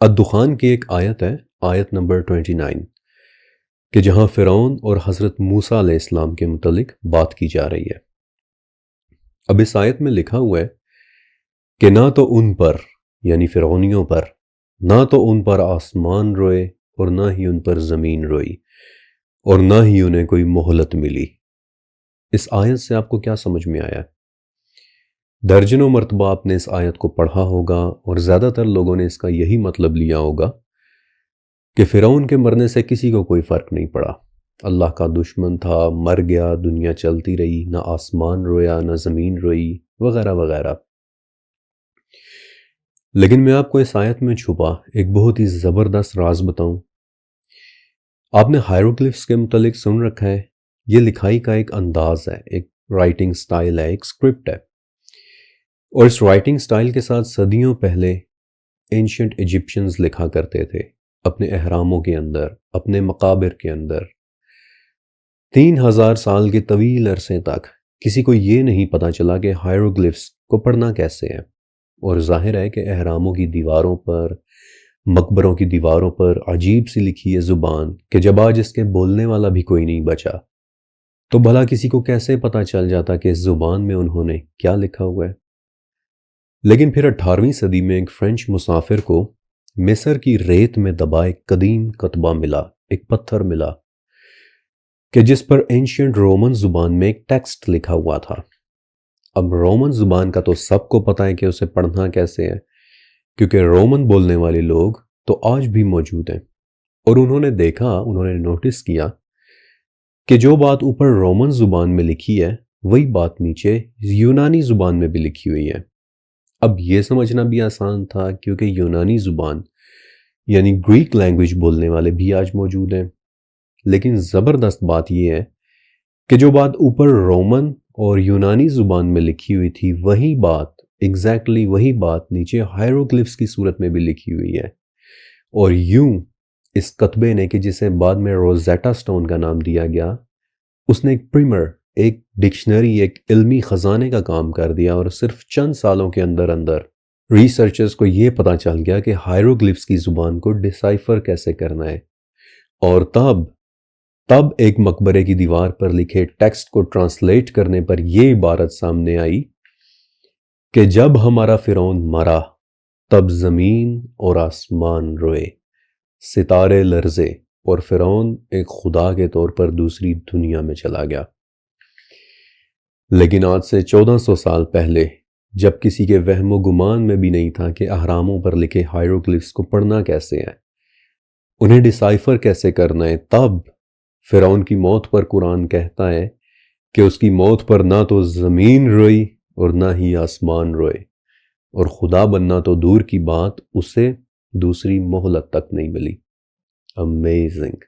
الدخان کی ایک آیت ہے، آیت نمبر 29، کہ جہاں فرعون اور حضرت موسیٰ علیہ السلام کے متعلق بات کی جا رہی ہے۔ اب اس آیت میں لکھا ہوا ہے کہ نہ تو ان پر یعنی فرعونیوں پر نہ تو ان پر آسمان روئے اور نہ ہی ان پر زمین روئی اور نہ ہی انہیں کوئی مہلت ملی۔ اس آیت سے آپ کو کیا سمجھ میں آیا؟ درجنوں مرتبہ آپ نے اس آیت کو پڑھا ہوگا اور زیادہ تر لوگوں نے اس کا یہی مطلب لیا ہوگا کہ فرعون کے مرنے سے کسی کو کوئی فرق نہیں پڑا، اللہ کا دشمن تھا، مر گیا، دنیا چلتی رہی، نہ آسمان رویا نہ زمین روئی وغیرہ وغیرہ۔ لیکن میں آپ کو اس آیت میں چھپا ایک بہت ہی زبردست راز بتاؤں۔ آپ نے ہائیروگلفس کے متعلق سن رکھا ہے، یہ لکھائی کا ایک انداز ہے، ایک رائٹنگ سٹائل ہے، ایک سکرپٹ ہے، اور اس رائٹنگ سٹائل کے ساتھ صدیوں پہلے اینشنٹ ایجپشنز لکھا کرتے تھے اپنے اہراموں کے اندر، اپنے مقابر کے اندر۔ 3000 سال کے طویل عرصے تک کسی کو یہ نہیں پتا چلا کہ ہائیروگلفس کو پڑھنا کیسے ہے، اور ظاہر ہے کہ اہراموں کی دیواروں پر، مقبروں کی دیواروں پر عجیب سی لکھی ہے زبان کہ جب آج اس کے بولنے والا بھی کوئی نہیں بچا تو بھلا کسی کو کیسے پتا چل جاتا کہ اس زبان میں انہوں نے کیا لکھا ہوا ہے۔ لیکن پھر 18ویں صدی میں ایک فرینچ مسافر کو مصر کی ریت میں دبا ایک قدیم کتبہ ملا، ایک پتھر ملا کہ جس پر اینشینٹ رومن زبان میں ایک ٹیکسٹ لکھا ہوا تھا۔ اب رومن زبان کا تو سب کو پتہ ہے کہ اسے پڑھنا کیسے ہے، کیونکہ رومن بولنے والے لوگ تو آج بھی موجود ہیں، اور انہوں نے دیکھا، انہوں نے نوٹس کیا کہ جو بات اوپر رومن زبان میں لکھی ہے وہی بات نیچے یونانی زبان میں بھی لکھی ہوئی ہے۔ اب یہ سمجھنا بھی آسان تھا کیونکہ یونانی زبان یعنی گریک لینگویج بولنے والے بھی آج موجود ہیں، لیکن زبردست بات یہ ہے کہ جو بات اوپر رومن اور یونانی زبان میں لکھی ہوئی تھی وہی بات ایگزیکٹلی وہی بات نیچے ہائیروگلفس کی صورت میں بھی لکھی ہوئی ہے، اور یوں اس کتبے نے، کہ جسے بعد میں روزیٹا سٹون کا نام دیا گیا، اس نے ایک پریمر، ایک ڈکشنری، ایک علمی خزانے کا کام کر دیا، اور صرف چند سالوں کے اندر اندر ریسرچرز کو یہ پتا چل گیا کہ ہائیروگلفس کی زبان کو ڈیسائفر کیسے کرنا ہے، اور تب ایک مقبرے کی دیوار پر لکھے ٹیکسٹ کو ٹرانسلیٹ کرنے پر یہ عبارت سامنے آئی کہ جب ہمارا فرعون مرا تب زمین اور آسمان روئے، ستارے لرزے، اور فرعون ایک خدا کے طور پر دوسری دنیا میں چلا گیا۔ لیکن آج سے 1400 سال پہلے جب کسی کے وہم و گمان میں بھی نہیں تھا کہ اہراموں پر لکھے ہائیروگلفس کو پڑھنا کیسے ہے، انہیں ڈیسائفر کیسے کرنا ہے، تب فرعون کی موت پر قرآن کہتا ہے کہ اس کی موت پر نہ تو زمین روئی اور نہ ہی آسمان روئے، اور خدا بننا تو دور کی بات، اسے دوسری مہلت تک نہیں ملی۔ امیزنگ۔